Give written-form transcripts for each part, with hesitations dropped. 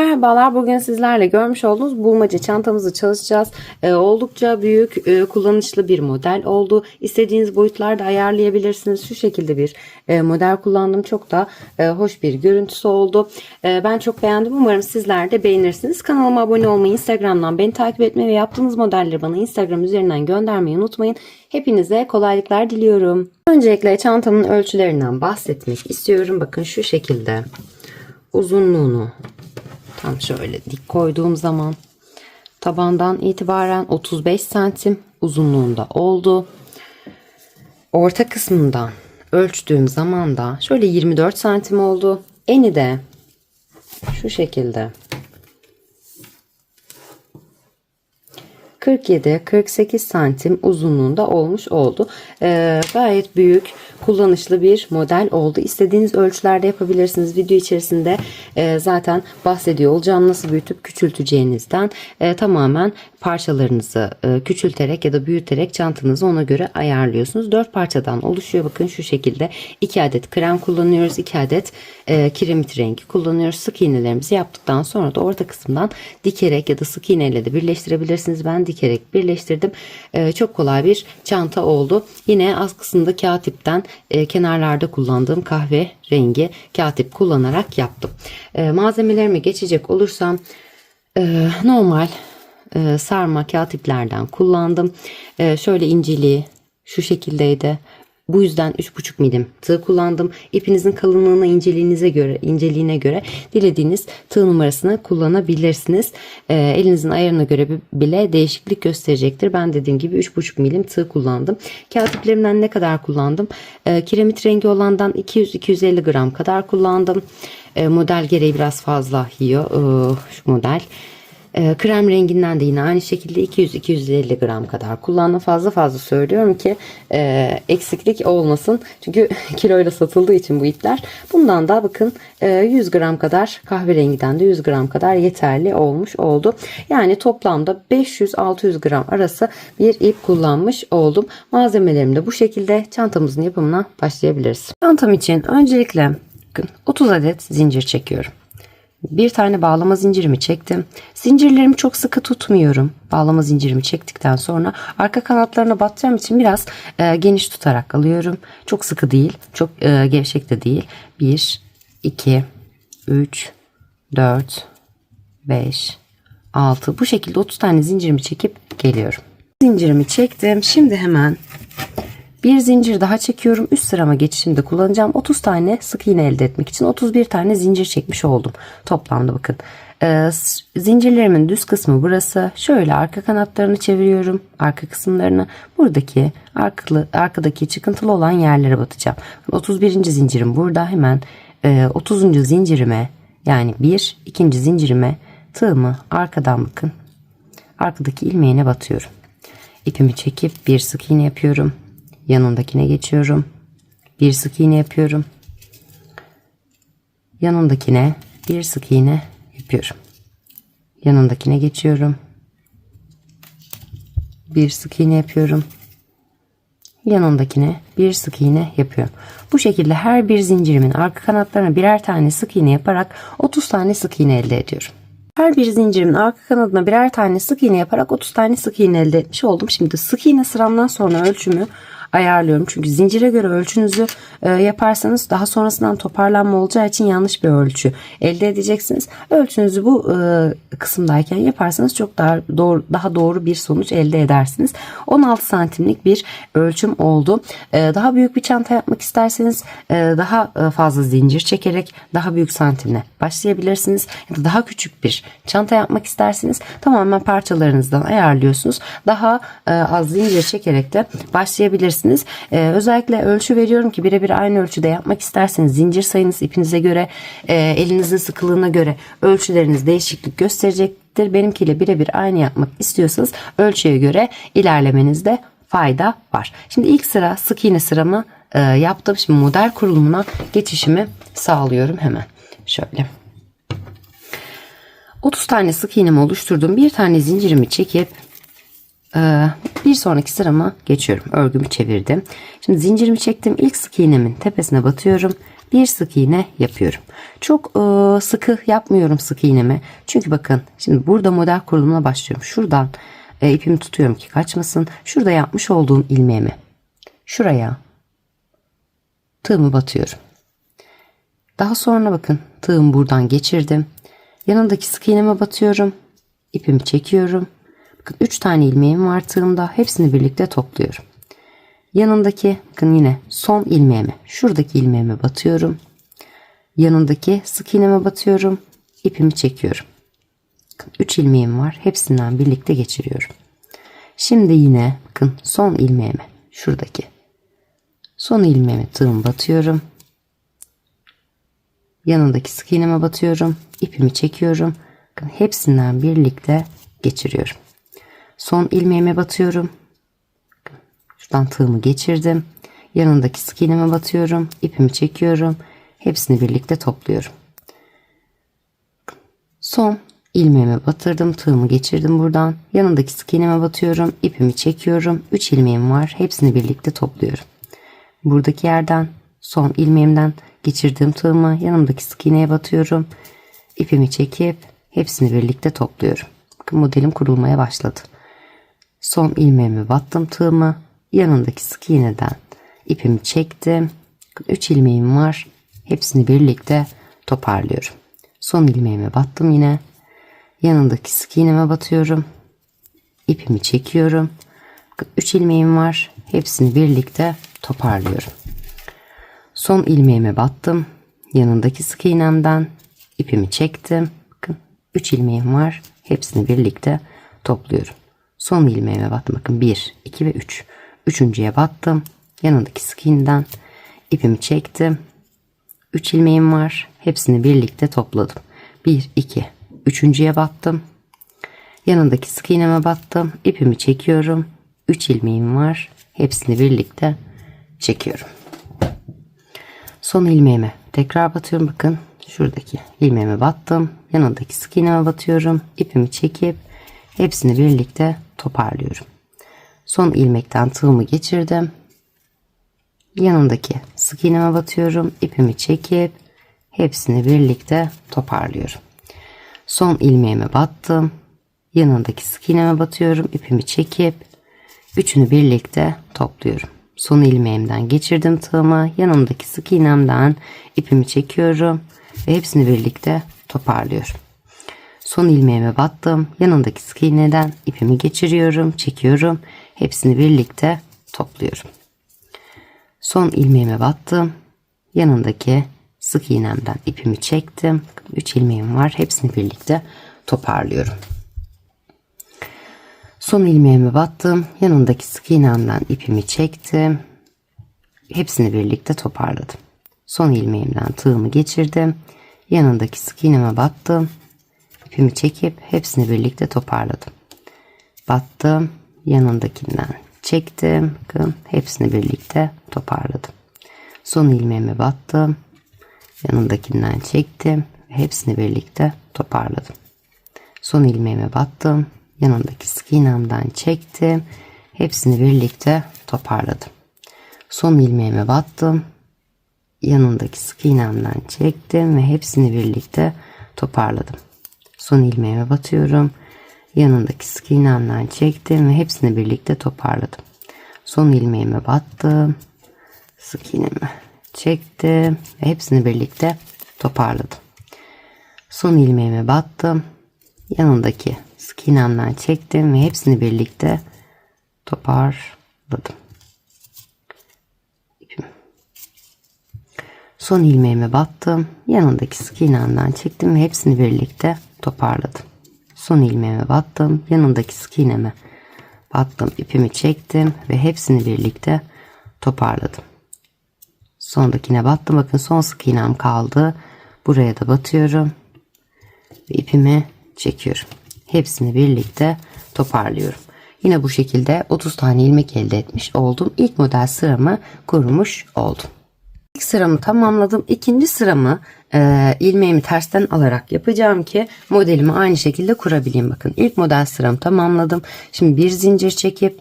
Merhabalar, bugün sizlerle görmüş olduğunuz bulmaca çantamızı çalışacağız. Oldukça büyük, kullanışlı bir model oldu. İstediğiniz boyutlarda ayarlayabilirsiniz. Şu şekilde bir model kullandım. Çok da hoş bir görüntüsü oldu. Ben çok beğendim. Umarım sizler de beğenirsiniz. Kanalıma abone olmayı, Instagram'dan beni takip etmeyi ve yaptığınız modelleri bana Instagram üzerinden göndermeyi unutmayın. Hepinize kolaylıklar diliyorum. Öncelikle çantamın ölçülerinden bahsetmek istiyorum. Bakın şu şekilde uzunluğunu tam şöyle dik koyduğum zaman tabandan itibaren 35 santim uzunluğunda oldu. Orta kısmından ölçtüğüm zaman da şöyle 24 santim oldu. Eni de şu şekilde 47-48 santim uzunluğunda olmuş oldu. Gayet büyük, kullanışlı bir model oldu. İstediğiniz ölçülerde yapabilirsiniz. Video içerisinde zaten bahsediyor olacağım nasıl büyütüp küçülteceğinizden. Tamamen parçalarınızı küçülterek ya da büyüterek çantanızı ona göre ayarlıyorsunuz. 4 parçadan oluşuyor. Bakın şu şekilde 2 adet krem kullanıyoruz. 2 adet kiremit rengi kullanıyoruz. Sık iğnelerimizi yaptıktan sonra da orta kısımdan dikerek ya da sık iğneyle de birleştirebilirsiniz. Ben dikerek birleştirdim. Çok kolay bir çanta oldu. Yine askısında kağıt ipten kenarlarda kullandığım kahve rengi kağıt ip kullanarak yaptım. Malzemelerime geçecek olursam normal sarma kağıt iplerden kullandım. Şöyle inceliği şu şekildeydi. Bu yüzden 3,5 milim tığ kullandım. İpinizin kalınlığına, inceliğine göre dilediğiniz tığ numarasını kullanabilirsiniz. Elinizin ayarına göre bile değişiklik gösterecektir. Ben dediğim gibi 3,5 milim tığ kullandım. Kağıt iplerimden ne kadar kullandım? Kiremit rengi olandan 200-250 gram kadar kullandım. Model gereği biraz fazla yiyor şu model. Krem renginden de yine aynı şekilde 200-250 gram kadar kullandım. Fazla söylüyorum ki eksiklik olmasın. Çünkü kiloyla satıldığı için bu ipler. Bundan da bakın 100 gram kadar, kahverengiden de 100 gram kadar yeterli olmuş oldu. Yani toplamda 500-600 gram arası bir ip kullanmış oldum. Malzemelerim de bu şekilde. Çantamızın yapımına başlayabiliriz. Çantam için öncelikle bakın 30 adet zincir çekiyorum. Bir tane bağlama zincirimi çektim. Zincirlerimi çok sıkı tutmuyorum. Bağlama zincirimi çektikten sonra arka kanatlarına batacağım için biraz geniş tutarak alıyorum. Çok sıkı değil, çok gevşek de değil. 1, 2, 3, 4, 5, 6. Bu şekilde 30 tane zincirimi çekip geliyorum. Zincirimi çektim. Şimdi hemen bir zincir daha çekiyorum. Üst sırama geçişimde kullanacağım. 30 tane sık iğne elde etmek için 31 tane zincir çekmiş oldum. Toplamda bakın. Zincirlerimin düz kısmı burası. Şöyle arka kanatlarını çeviriyorum. Arka kısımlarını. Buradaki arkadaki çıkıntılı olan yerlere batacağım. 31. zincirim burada. Hemen 30. zincirime yani ikinci zincirime tığımı arkadan bakın. Arkadaki ilmeğine batıyorum. İpimi çekip bir sık iğne yapıyorum. Yanındakine geçiyorum. Bir sık iğne yapıyorum. Yanındakine bir sık iğne yapıyorum. Yanındakine geçiyorum. Bir sık iğne yapıyorum. Yanındakine bir sık iğne yapıyorum. Bu şekilde her bir zincirimin arka kanatlarına birer tane sık iğne yaparak 30 tane sık iğne elde ediyorum. Her bir zincirimin arka kanadına birer tane sık iğne yaparak 30 tane sık iğne elde etmiş oldum. Şimdi sık iğne sıramdan sonra ölçümü ayarlıyorum. Çünkü zincire göre ölçünüzü yaparsanız daha sonrasından toparlanma olacağı için yanlış bir ölçü elde edeceksiniz. Ölçünüzü bu kısımdayken yaparsanız çok daha doğru bir sonuç elde edersiniz. 16 santimlik bir ölçüm oldu. Daha büyük bir çanta yapmak isterseniz daha fazla zincir çekerek daha büyük santimle başlayabilirsiniz. Ya da daha küçük bir çanta yapmak isterseniz tamamen parçalarınızdan ayarlıyorsunuz. Daha az zincir çekerek de başlayabilirsiniz. Özellikle ölçü veriyorum ki birebir aynı ölçüde yapmak isterseniz zincir sayınız ipinize göre, elinizin sıkılığına göre ölçüleriniz değişiklik gösterecektir. Benimkiyle birebir aynı yapmak istiyorsanız ölçüye göre ilerlemenizde fayda var. Şimdi ilk sıra sık iğne sıramı yaptım. Şimdi model kurulumuna geçişimi sağlıyorum hemen. Şöyle. 30 tane sık iğnemi oluşturdum. Bir tane zincirimi çekip bir sonraki sırama geçiyorum. Örgümü çevirdim. Şimdi zincirimi çektim. İlk sık iğnemin tepesine batıyorum. bir sık iğne yapıyorum. Çok sıkı yapmıyorum sık iğnemi. Çünkü bakın şimdi burada model kurulumuna başlıyorum. Şuradan ipimi tutuyorum ki kaçmasın. Şurada yapmış olduğum ilmeğimi şuraya tığımı batıyorum. Daha sonra bakın tığımı buradan geçirdim. Yanındaki sık iğneme batıyorum. İpimi çekiyorum. Bakın 3 tane ilmeğim var tığımda. Hepsini birlikte topluyorum. Yanındaki bakın yine son ilmeğime şuradaki ilmeğime batıyorum. Yanındaki sık iğneme batıyorum. İpimi çekiyorum. 3 ilmeğim var. Hepsinden birlikte geçiriyorum. Şimdi yine bakın son ilmeğime şuradaki son ilmeğime tığımı batıyorum. Yanındaki sık iğneme batıyorum. İpimi çekiyorum. Bakın hepsinden birlikte geçiriyorum. Son ilmeğime batıyorum. Şuradan tığımı geçirdim. Yanındaki sık iğneme batıyorum. İpimi çekiyorum. Hepsini birlikte topluyorum. Son ilmeğime batırdım. Tığımı geçirdim buradan. Yanındaki sık iğneme batıyorum. İpimi çekiyorum. 3 ilmeğim var. Hepsini birlikte topluyorum. Buradaki yerden son ilmeğimden geçirdiğim tığımı yanımdaki sık iğneye batıyorum. İpimi çekip hepsini birlikte topluyorum. Bakın modelim kurulmaya başladı. Son ilmeğime battım tığımı. Yanındaki sık iğneden ipimi çektim. 3 ilmeğim var. Hepsini birlikte toparlıyorum. Son ilmeğime battım yine. Yanındaki sık iğneme batıyorum. İpimi çekiyorum. 3 ilmeğim var. Hepsini birlikte toparlıyorum. Son ilmeğime battım. Yanındaki sık iğnemden ipimi çektim. Bakın 3 ilmeğim var. Hepsini birlikte topluyorum. Son ilmeğime battım. Bakın 1, 2 ve 3. Üçüncüye battım. Yanındaki sık iğneden ipimi çektim. 3 ilmeğim var. Hepsini birlikte topladım. 1, 2. Üçüncüye battım. Yanındaki sık iğneme battım. İpimi çekiyorum. 3 ilmeğim var. Hepsini birlikte çekiyorum. Son ilmeğime tekrar batıyorum. Bakın şuradaki ilmeğime battım. Yanındaki sık iğneme batıyorum. İpimi çekip hepsini birlikte toparlıyorum. Son ilmekten tığımı geçirdim. Yanındaki sık iğneme batıyorum. İpimi çekip hepsini birlikte toparlıyorum. Son ilmeğime battım. Yanındaki sık iğneme batıyorum. İpimi çekip üçünü birlikte topluyorum. Son ilmeğimden geçirdim tığımı. Yanındaki sık iğnemden ipimi çekiyorum ve hepsini birlikte toparlıyorum. Son ilmeğime battım. Yanındaki sık iğneden ipimi geçiriyorum, çekiyorum. Hepsini birlikte topluyorum. Son ilmeğime battım. Yanındaki sık iğnemden ipimi çektim. 3 ilmeğim var. Hepsini birlikte toparlıyorum. Son ilmeğime battım. Yanındaki sık iğnemden ipimi çektim. Hepsini birlikte toparladım. Son ilmeğimden tığımı geçirdim. Yanındaki sık iğneme battım. İpimi çekip hepsini birlikte toparladım. Battım. Yanındakinden çektim. Bakın hepsini birlikte toparladım. Son ilmeğime battım. Yanındakinden çektim. Hepsini birlikte toparladım. Son ilmeğime battım. Yanındaki sık iğnemden çektim. Hepsini birlikte toparladım. Son ilmeğime battım. Yanındaki sık iğnemden çektim ve hepsini birlikte toparladım. Son ilmeğime batıyorum. Yanındaki sık iğnemden çektim ve hepsini birlikte toparladım. Son ilmeğime battım. Sık iğnemi çektim ve hepsini birlikte toparladım. Son ilmeğime battım. Yanındaki sık iğnemden çektim ve hepsini birlikte toparladım. Son ilmeğime battım. Yanındaki sık iğnemden çektim ve hepsini birlikte toparladım. Son ilmeğime battım. Yanındaki sık iğneme battım. İpimi çektim ve hepsini birlikte toparladım. Sondakine battım. Bakın son sık iğnem kaldı. Buraya da batıyorum. Ve ipimi çekiyorum. Hepsini birlikte toparlıyorum. Yine bu şekilde 30 tane ilmek elde etmiş oldum. İlk model sıramı kurmuş oldum. İlk sıramı tamamladım. İkinci sıramı ilmeğimi tersten alarak yapacağım ki modelimi aynı şekilde kurabileyim. Bakın ilk model sıramı tamamladım. Şimdi bir zincir çekip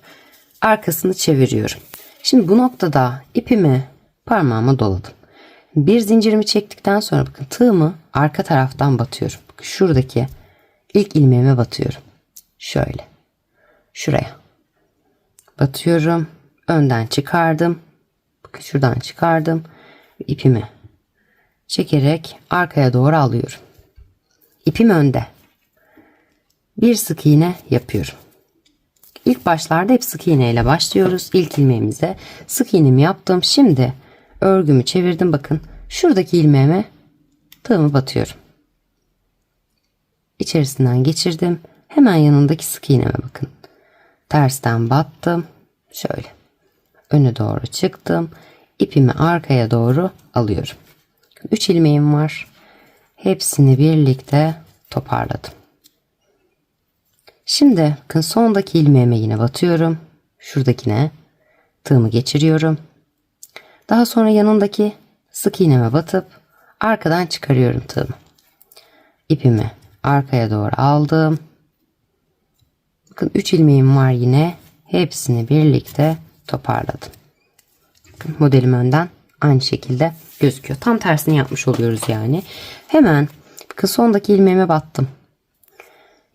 arkasını çeviriyorum. Şimdi bu noktada ipimi parmağıma doladım. Bir zincirimi çektikten sonra bakın tığımı arka taraftan batıyorum. Bakın şuradaki ilk ilmeğime batıyorum. Şöyle. Şuraya. Batıyorum. Önden çıkardım. Bakın şuradan çıkardım. İpimi çekerek arkaya doğru alıyorum. İpim önde. Bir sık iğne yapıyorum. İlk başlarda hep sık iğne ile başlıyoruz. İlk ilmeğimize sık iğnemi yaptım. Şimdi örgümü çevirdim. Bakın şuradaki ilmeğime tığımı batıyorum. İçerisinden geçirdim. Hemen yanındaki sık iğneme bakın. Tersten battım. Şöyle. Öne doğru çıktım. İpimi arkaya doğru alıyorum. 3 ilmeğim var. Hepsini birlikte toparladım. Şimdi bakın sondaki ilmeğime yine batıyorum. Şuradakine tığımı geçiriyorum. Daha sonra yanındaki sık iğneme batıp arkadan çıkarıyorum tığımı. İpimi arkaya doğru aldım. Bakın 3 ilmeğim var yine. Hepsini birlikte toparladım. Bakın modelim önden aynı şekilde gözüküyor. Tam tersini yapmış oluyoruz yani. Hemen bakın sondaki ilmeğime battım.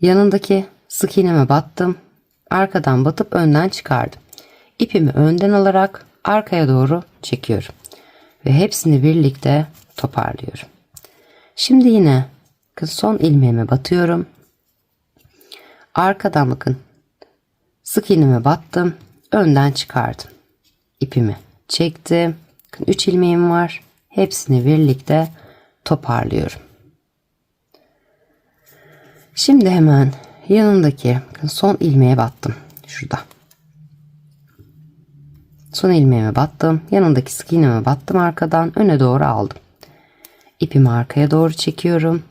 Yanındaki sık iğneme battım. Arkadan batıp önden çıkardım. İpimi önden alarak arkaya doğru çekiyorum. Ve hepsini birlikte toparlıyorum. Şimdi yine son ilmeğime batıyorum. Arkadan bakın sık iğneme battım. Önden çıkardım. İpimi çektim. 3 ilmeğim var. Hepsini birlikte toparlıyorum. Şimdi hemen yanındaki son ilmeğe battım. Şurada. Son ilmeğime battım. Yanındaki sık iğneme battım. Arkadan öne doğru aldım. İpimi arkaya doğru çekiyorum.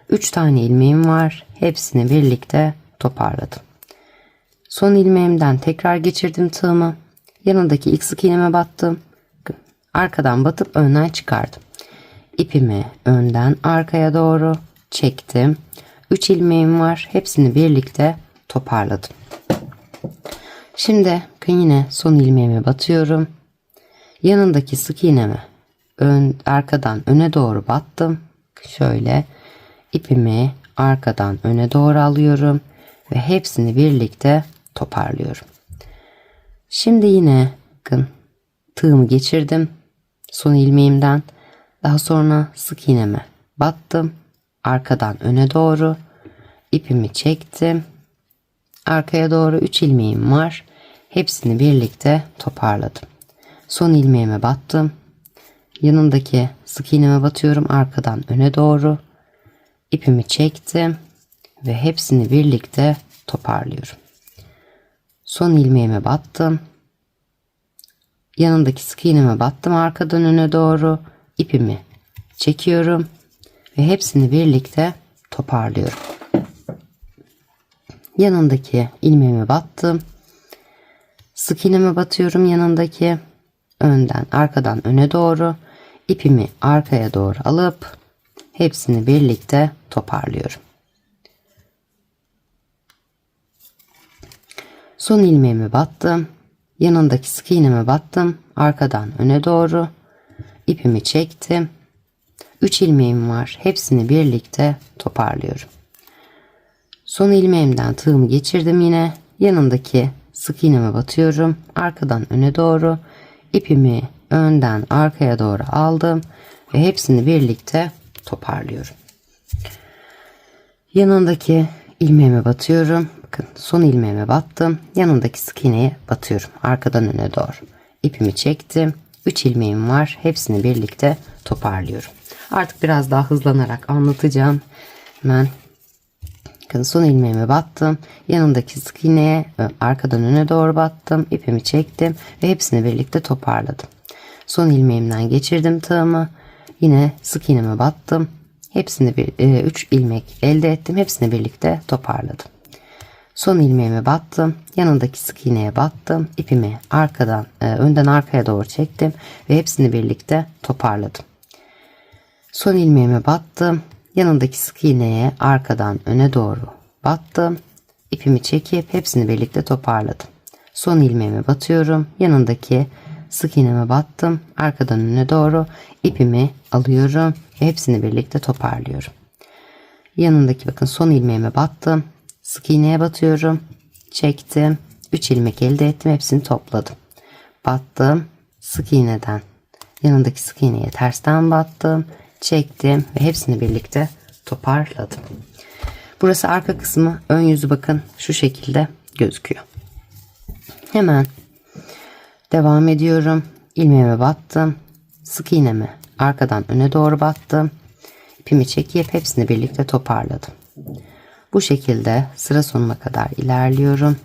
3 tane ilmeğim var. Hepsini birlikte toparladım. Son ilmeğimden tekrar geçirdim tığımı. Yanındaki ilk sık iğneme battım. Arkadan batıp önden çıkardım. İpimi önden arkaya doğru çektim. 3 ilmeğim var. Hepsini birlikte toparladım. Şimdi yine son ilmeğime batıyorum. Yanındaki sık iğneme arkadan öne doğru battım. Şöyle ipimi arkadan öne doğru alıyorum ve hepsini birlikte toparlıyorum. Şimdi yine bakın tığımı geçirdim son ilmeğimden. Daha sonra sık iğneme battım. Arkadan öne doğru ipimi çektim. Arkaya doğru 3 ilmeğim var. Hepsini birlikte toparladım. Son ilmeğime battım. Yanındaki sık iğneme batıyorum. Arkadan öne doğru ipimi çektim ve hepsini birlikte toparlıyorum. Son ilmeğime battım. Yanındaki sık iğneme battım. Arkadan öne doğru ipimi çekiyorum ve hepsini birlikte toparlıyorum. Yanındaki ilmeğime battım. Sık iğneme batıyorum yanındaki önden arkadan öne doğru ipimi arkaya doğru alıp hepsini birlikte toparlıyorum. Son ilmeğime battım. Yanındaki sık iğneme battım. Arkadan öne doğru ipimi çektim. 3 ilmeğim var. Hepsini birlikte toparlıyorum. Son ilmeğimden tığımı geçirdim yine. Yanındaki sık iğneme batıyorum. Arkadan öne doğru ipimi önden arkaya doğru aldım ve hepsini birlikte toparlıyorum. Yanındaki ilmeğime batıyorum. Bakın son ilmeğime battım. Yanındaki sık iğneye batıyorum. Arkadan öne doğru. İpimi çektim. 3 ilmeğim var. Hepsini birlikte toparlıyorum. Artık biraz daha hızlanarak anlatacağım. Hemen bakın son ilmeğime battım. Yanındaki sık iğneye arkadan öne doğru battım. İpimi çektim ve hepsini birlikte toparladım. Son ilmeğimden geçirdim tığımı. Yine sık iğneme battım. Hepsini 3 ilmek elde ettim. Hepsini birlikte toparladım. Son ilmeğime battım. Yanındaki sık iğneye battım. İpimi arkadan önden arkaya doğru çektim ve hepsini birlikte toparladım. Son ilmeğime battım. Yanındaki sık iğneye arkadan öne doğru battım. İpimi çekip hepsini birlikte toparladım. Son ilmeğime batıyorum. Yanındaki sık iğneme battım. Arkadan öne doğru ipimi alıyorum ve hepsini birlikte toparlıyorum. Yanındaki bakın son ilmeğime battım. Sık iğneye batıyorum. Çektim. 3 ilmek elde ettim. Hepsini topladım. Battım. Sık iğneden yanındaki sık iğneye tersten battım. Çektim ve hepsini birlikte toparladım. Burası arka kısmı. Ön yüzü bakın şu şekilde gözüküyor. Hemen devam ediyorum. İlmeğime battım. Sık iğnemi arkadan öne doğru battım. İpimi çekip hepsini birlikte toparladım. Bu şekilde sıra sonuna kadar ilerliyorum.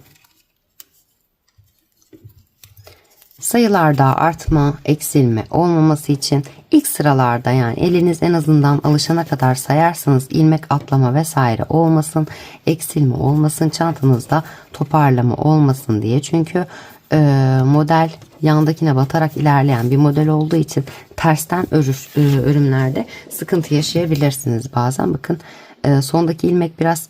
Sayılarda artma, eksilme olmaması için ilk sıralarda, yani eliniz en azından alışana kadar sayarsanız ilmek atlama vesaire olmasın, eksilme olmasın, çantanızda toparlama olmasın diye. Çünkü model yandakine batarak ilerleyen bir model olduğu için tersten örümlerde sıkıntı yaşayabilirsiniz bazen. Bakın sondaki ilmek biraz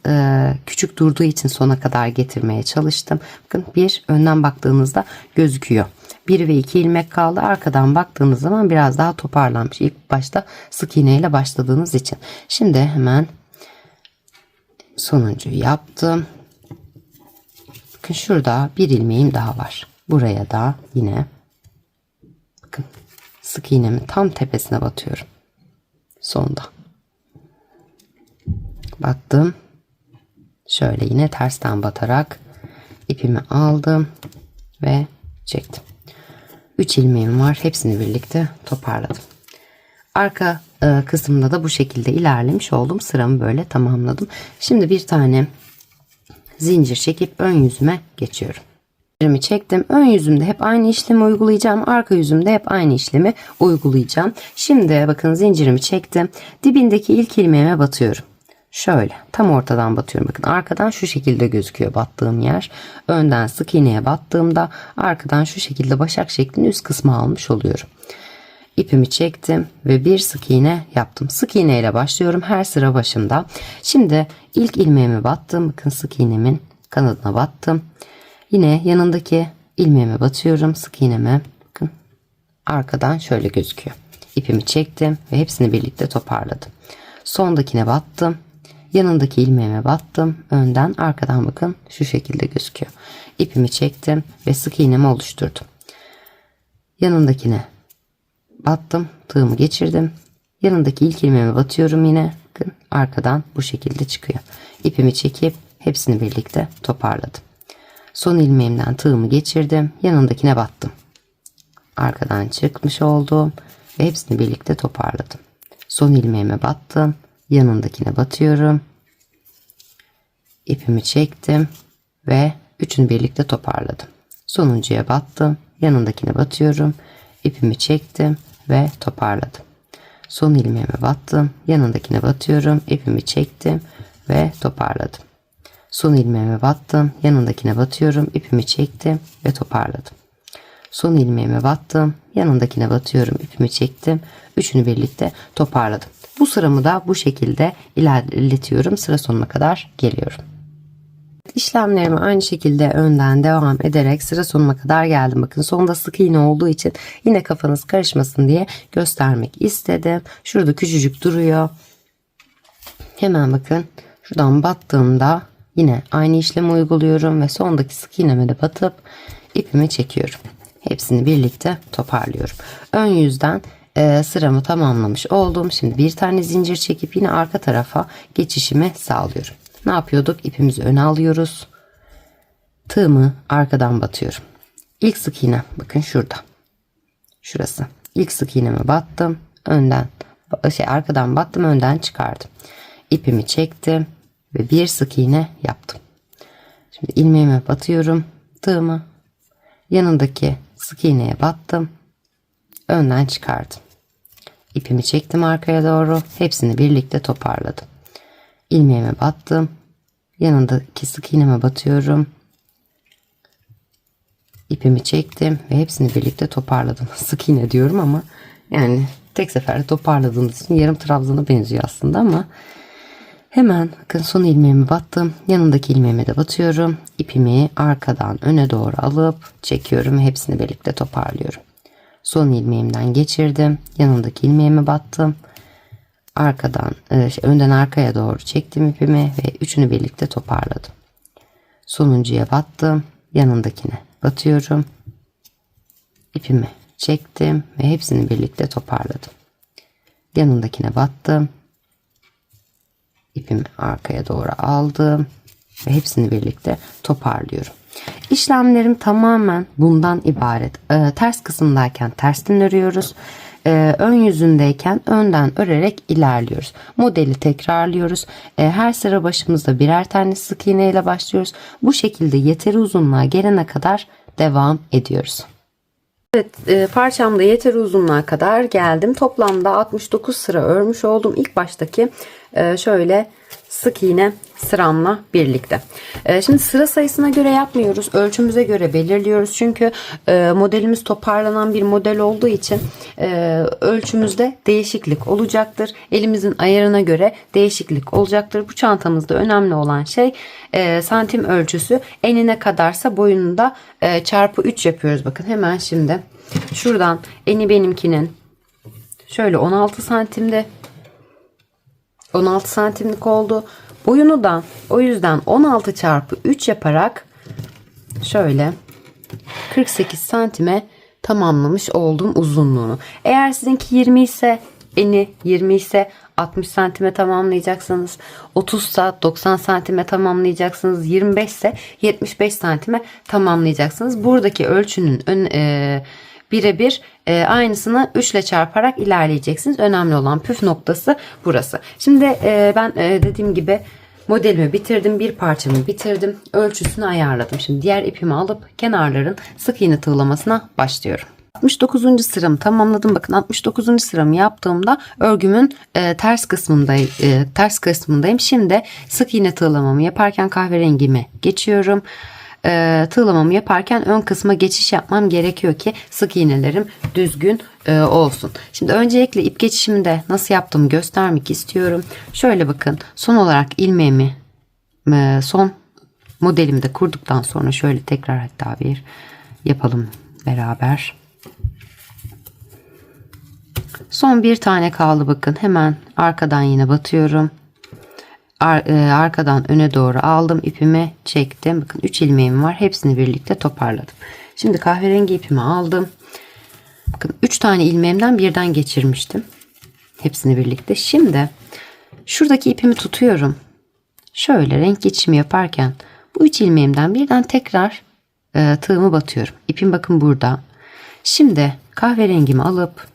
küçük durduğu için sona kadar getirmeye çalıştım. Bakın bir önden baktığınızda gözüküyor. 1 ve 2 ilmek kaldı. Arkadan baktığınız zaman biraz daha toparlanmış. İlk başta sık iğne ile başladığınız için. Şimdi hemen sonuncuyu yaptım. Bakın şurada bir ilmeğim daha var. Buraya da yine bakın sık iğnemin tam tepesine batıyorum. Sonda. Battım. Şöyle yine tersten batarak ipimi aldım ve çektim. 3 ilmeğim var. Hepsini birlikte toparladım. Arka kısımda da bu şekilde ilerlemiş oldum. Sıramı böyle tamamladım. Şimdi bir tane zincir çekip ön yüzüme geçiyorum. Zincirimi çektim. Ön yüzümde hep aynı işlemi uygulayacağım. Arka yüzümde hep aynı işlemi uygulayacağım. Şimdi bakın zincirimi çektim. Dibindeki ilk ilmeğime batıyorum. Şöyle tam ortadan batıyorum. Bakın arkadan şu şekilde gözüküyor battığım yer. Önden sık iğneye battığımda arkadan şu şekilde başak şeklinde üst kısmı almış oluyorum. İpimi çektim ve bir sık iğne yaptım. Sık iğne ile başlıyorum her sıra başında. Şimdi ilk ilmeğime battım. Bakın sık iğnemin kanadına battım. Yine yanındaki ilmeğime batıyorum. Sık iğneme bakın arkadan şöyle gözüküyor. İpimi çektim ve hepsini birlikte toparladım. Sondakine battım. Yanındaki ilmeğime battım. Önden arkadan bakın şu şekilde gözüküyor. İpimi çektim ve sık iğnemi oluşturdum. Yanındakine battım. Tığımı geçirdim. Yanındaki ilk ilmeğime batıyorum yine. Bakın arkadan bu şekilde çıkıyor. İpimi çekip hepsini birlikte toparladım. Son ilmeğimden tığımı geçirdim. Yanındakine battım. Arkadan çıkmış oldum ve hepsini birlikte toparladım. Son ilmeğime battım. Yanındakine batıyorum. İpimi çektim ve üçünü birlikte toparladım. Sonuncuya battım. Yanındakine batıyorum. İpimi çektim ve toparladım. Son ilmeğime battım. Yanındakine batıyorum. İpimi çektim ve toparladım. Son ilmeğime battım. Yanındakine batıyorum. İpimi çektim ve toparladım. Son ilmeğime battım. Yanındakine batıyorum. İpimi çektim. Üçünü birlikte toparladım. Bu sıramı da bu şekilde ilerletiyorum. Sıra sonuna kadar geliyorum. İşlemlerimi aynı şekilde önden devam ederek sıra sonuna kadar geldim. Bakın sonunda sık iğne olduğu için yine kafanız karışmasın diye göstermek istedim. Şurada küçücük duruyor. Hemen bakın şuradan battığımda yine aynı işlemi uyguluyorum ve sondaki sık iğneme de batıp ipimi çekiyorum. Hepsini birlikte toparlıyorum. Ön yüzden sıramı tamamlamış oldum. Şimdi bir tane zincir çekip yine arka tarafa geçişimi sağlıyorum. Ne yapıyorduk? İpimizi öne alıyoruz. Tığımı arkadan batıyorum. İlk sık iğne bakın şurada. Şurası. İlk sık iğneme battım. Arkadan battım, önden çıkardım. İpimi çektim ve bir sık iğne yaptım. Şimdi ilmeğime batıyorum. Tığımı yanındaki sık iğneye battım. Önden çıkardım. İpimi çektim arkaya doğru. Hepsini birlikte toparladım. İlmeğime battım. Yanındaki sık iğneme batıyorum. İpimi çektim ve hepsini birlikte toparladım. Sık iğne diyorum ama yani tek seferde toparladığımız için yarım trabzana benziyor aslında ama hemen bakın son ilmeğimi battım. Yanındaki ilmeğime de batıyorum. İpimi arkadan öne doğru alıp çekiyorum ve hepsini birlikte toparlıyorum. Son ilmeğimden geçirdim. Yanındaki ilmeğime battım. Arkadan önden arkaya doğru çektim ipimi ve üçünü birlikte toparladım. Sonuncuya battım. Yanındakine batıyorum. İpimi çektim ve hepsini birlikte toparladım. Yanındakine battım. İpimi arkaya doğru aldım ve hepsini birlikte toparlıyorum. İşlemlerim tamamen bundan ibaret. Ters kısımdayken tersten örüyoruz. Ön yüzündeyken önden örerek ilerliyoruz. Modeli tekrarlıyoruz. Her sıra başımızda birer tane sık iğne ile başlıyoruz. Bu şekilde yeteri uzunluğa gelene kadar devam ediyoruz. Evet, parçamda yeteri uzunluğa kadar geldim. Toplamda 69 sıra örmüş oldum. İlk baştaki şöyle sık iğne sıramla birlikte. Şimdi sıra sayısına göre yapmıyoruz. Ölçümüze göre belirliyoruz. Çünkü modelimiz toparlanan bir model olduğu için ölçümüzde değişiklik olacaktır. Elimizin ayarına göre değişiklik olacaktır. Bu çantamızda önemli olan şey santim ölçüsü. Enine kadarsa boyunu da çarpı 3 yapıyoruz. Bakın hemen şimdi şuradan eni benimkinin şöyle 16 santimde 16 santimlik oldu. Boyunu da o yüzden 16 çarpı 3 yaparak şöyle 48 santime tamamlamış oldum uzunluğunu. Eğer sizinki 20 ise eni 20 ise 60 santime tamamlayacaksınız. 30 ise 90 santime tamamlayacaksınız. 25 ise 75 santime tamamlayacaksınız. Buradaki ölçünün birebir aynısını 3 ile çarparak ilerleyeceksiniz. Önemli olan püf noktası burası. Şimdi ben dediğim gibi modelimi bitirdim. Bir parçamı bitirdim. Ölçüsünü ayarladım. Şimdi diğer ipimi alıp kenarların sık iğne tığlamasına başlıyorum. 69. sıramı tamamladım. Bakın 69. sıramı yaptığımda örgümün ters kısmındayım. Şimdi sık iğne tığlamamı yaparken kahverengime geçiyorum. Tığlamamı yaparken ön kısma geçiş yapmam gerekiyor ki sık iğnelerim düzgün olsun. Şimdi öncelikle ip geçişiminde nasıl yaptığımı göstermek istiyorum. Şöyle bakın, son olarak ilmeğimi son modelimi de kurduktan sonra şöyle tekrar hatta bir yapalım beraber. Son bir tane kaldı, bakın hemen arkadan yine batıyorum. Arkadan öne doğru aldım, ipimi çektim. Bakın 3 ilmeğim var, hepsini birlikte toparladım. Şimdi kahverengi ipimi aldım. Bakın 3 tane ilmeğimden birden geçirmiştim hepsini birlikte. Şimdi şuradaki ipimi tutuyorum. Şöyle renk geçişimi yaparken bu 3 ilmeğimden birden tekrar tığımı batıyorum. İpim bakın burada. Şimdi kahverengimi alıp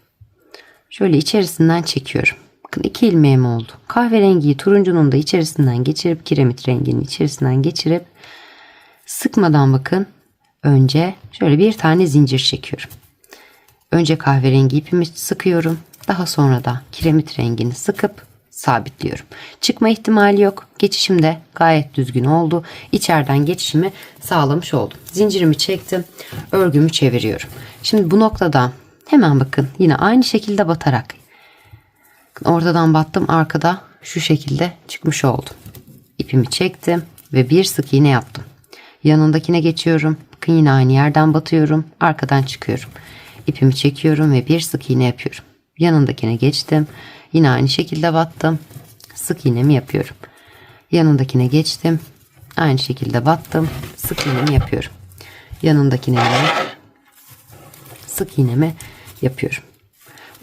şöyle içerisinden çekiyorum. Bakın 2 ilmeğim oldu. Kahverengiyi turuncunun da içerisinden geçirip, kiremit renginin içerisinden geçirip sıkmadan bakın önce şöyle bir tane zincir çekiyorum. Önce kahverengi ipimi sıkıyorum. Daha sonra da kiremit rengini sıkıp sabitliyorum. Çıkma ihtimali yok. Geçişim de gayet düzgün oldu. İçeriden geçişimi sağlamış oldum. Zincirimi çektim. Örgümü çeviriyorum. Şimdi bu noktada hemen bakın yine aynı şekilde batarak ortadan battım, arkada şu şekilde çıkmış oldum. İpimi çektim ve bir sık iğne yaptım. Yanındakine geçiyorum. Bakın yine aynı yerden batıyorum. Arkadan çıkıyorum. İpimi çekiyorum ve bir sık iğne yapıyorum. Yanındakine geçtim. Yine aynı şekilde battım. Sık iğnemi yapıyorum. Yanındakine geçtim. Aynı şekilde battım. Sık iğnemi yapıyorum. Yanındakine sık iğnemi yapıyorum.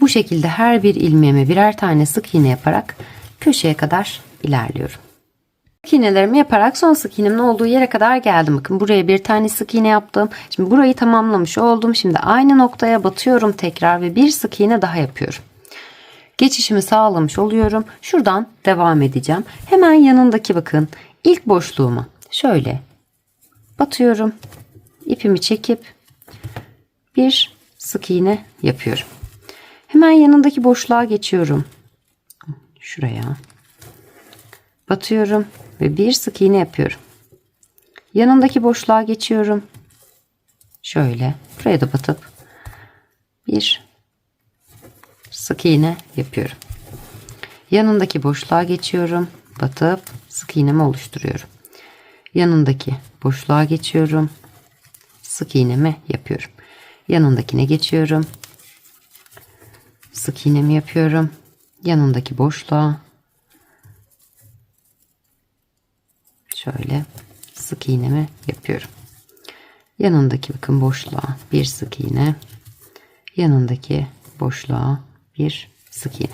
Bu şekilde her bir ilmeğime birer tane sık iğne yaparak köşeye kadar ilerliyorum. Sık iğnelerimi yaparak son sık iğnemin olduğu yere kadar geldim. Bakın buraya bir tane sık iğne yaptım. Şimdi burayı tamamlamış oldum. Şimdi aynı noktaya batıyorum tekrar ve bir sık iğne daha yapıyorum. Geçişimi sağlamış oluyorum. Şuradan devam edeceğim. Hemen yanındaki bakın ilk boşluğuma şöyle batıyorum. İpimi çekip bir sık iğne yapıyorum. Hemen yanındaki boşluğa geçiyorum. Şuraya batıyorum ve bir sık iğne yapıyorum. Yanındaki boşluğa geçiyorum. Şöyle buraya da batıp bir sık iğne yapıyorum. Yanındaki boşluğa geçiyorum. Batıp sık iğnemi oluşturuyorum. Yanındaki boşluğa geçiyorum. Sık iğnemi yapıyorum. Yanındakine geçiyorum. sık iğnemi yapıyorum. Yanındaki boşluğa şöyle sık iğnemi yapıyorum. Yanındaki bakın boşluğa bir sık iğne, yanındaki boşluğa bir sık iğne.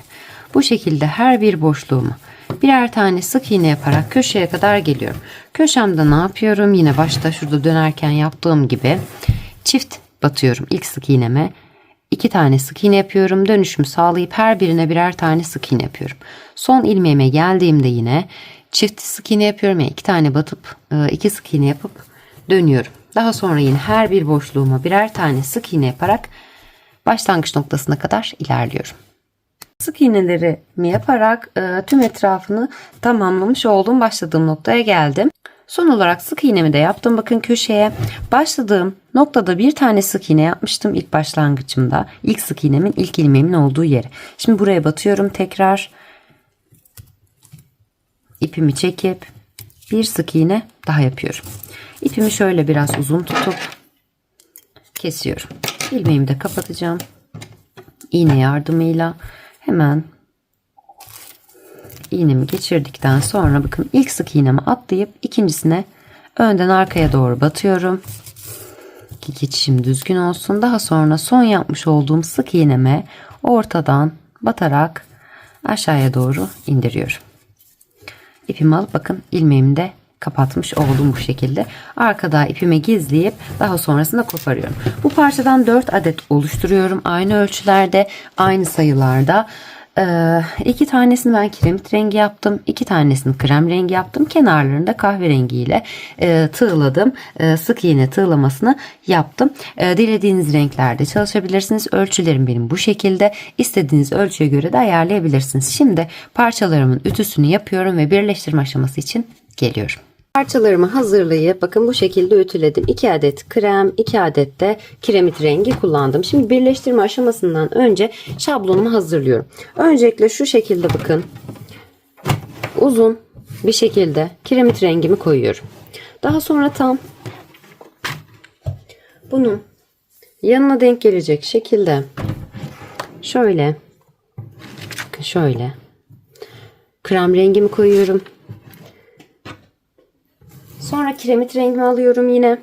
Bu şekilde her bir boşluğuma birer tane sık iğne yaparak köşeye kadar geliyorum. Köşemde ne yapıyorum? Yine başta şurada dönerken yaptığım gibi çift batıyorum ilk sık iğneme. 2 tane sık iğne yapıyorum. Dönüşümü sağlayıp her birine birer tane sık iğne yapıyorum. Son ilmeğime geldiğimde yine çift sık iğne yapıyorum. Yani 2 tane batıp 2 sık iğne yapıp dönüyorum. Daha sonra yine her bir boşluğuma birer tane sık iğne yaparak başlangıç noktasına kadar ilerliyorum. Sık iğnelerimi yaparak tüm etrafını tamamlamış oldum. Başladığım noktaya geldim. Son olarak sık iğnemi de yaptım. Bakın köşeye başladığım noktada bir tane sık iğne yapmıştım ilk başlangıcımda. İlk sık iğnemin ilk ilmeğimin olduğu yere. Şimdi buraya batıyorum tekrar. İpimi çekip bir sık iğne daha yapıyorum. İpimi şöyle biraz uzun tutup kesiyorum. İlmeğimi de kapatacağım. İğne yardımıyla hemen iğnemi geçirdikten sonra bakın ilk sık iğnemi atlayıp ikincisine önden arkaya doğru batıyorum ki geçişim düzgün olsun. Daha sonra son yapmış olduğum sık iğneme ortadan batarak aşağıya doğru indiriyorum. İpimi alıp bakın ilmeğimi de kapatmış oldum bu şekilde. Arkada ipimi gizleyip daha sonrasında koparıyorum. Bu parçadan 4 adet oluşturuyorum. Aynı ölçülerde, aynı sayılarda. 2 tanesini ben kiremit rengi yaptım. 2 tanesini krem rengi yaptım. Kenarlarını da kahverengiyle tığladım. Sık iğne tığlamasını yaptım. Dilediğiniz renklerde çalışabilirsiniz. Ölçülerim benim bu şekilde. İstediğiniz ölçüye göre de ayarlayabilirsiniz. Şimdi parçalarımın ütüsünü yapıyorum ve birleştirme aşaması için geliyorum. Parçalarımı hazırlayıp bakın bu şekilde ütüledim. 2 adet krem, 2 adet de kiremit rengi kullandım. Şimdi birleştirme aşamasından önce şablonumu hazırlıyorum. Öncelikle şu şekilde bakın uzun bir şekilde kiremit rengimi koyuyorum. Daha sonra tam bunun yanına denk gelecek şekilde şöyle krem rengimi koyuyorum. Sonra kiremit rengimi alıyorum yine.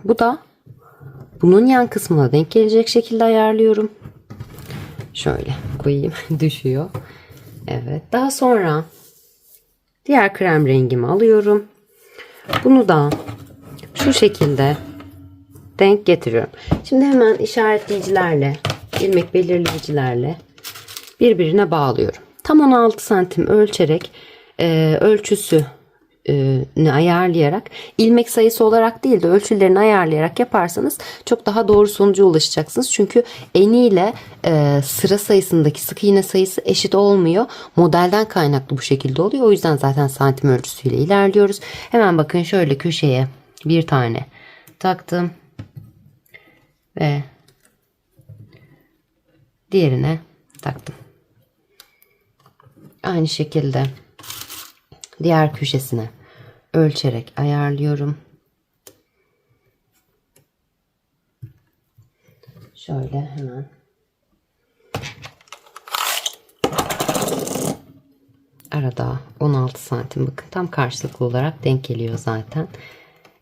Bu da bunun yan kısmına denk gelecek şekilde ayarlıyorum. Şöyle koyayım düşüyor. Evet. Daha sonra diğer krem rengimi alıyorum. Bunu da şu şekilde denk getiriyorum. Şimdi hemen işaretleyicilerle, ilmek belirleyicilerle birbirine bağlıyorum. Tam 16 santim ölçerek ölçüsü ayarlayarak ilmek sayısı olarak değil de ölçülerini ayarlayarak yaparsanız çok daha doğru sonuca ulaşacaksınız. Çünkü eniyle sıra sayısındaki sık iğne sayısı eşit olmuyor. Modelden kaynaklı bu şekilde oluyor. O yüzden zaten santim ölçüsüyle ilerliyoruz. Hemen bakın şöyle köşeye bir tane taktım ve diğerine taktım. Aynı şekilde diğer köşesine ölçerek ayarlıyorum. Şöyle hemen arada 16 santim bakın tam karşılıklı olarak denk geliyor zaten.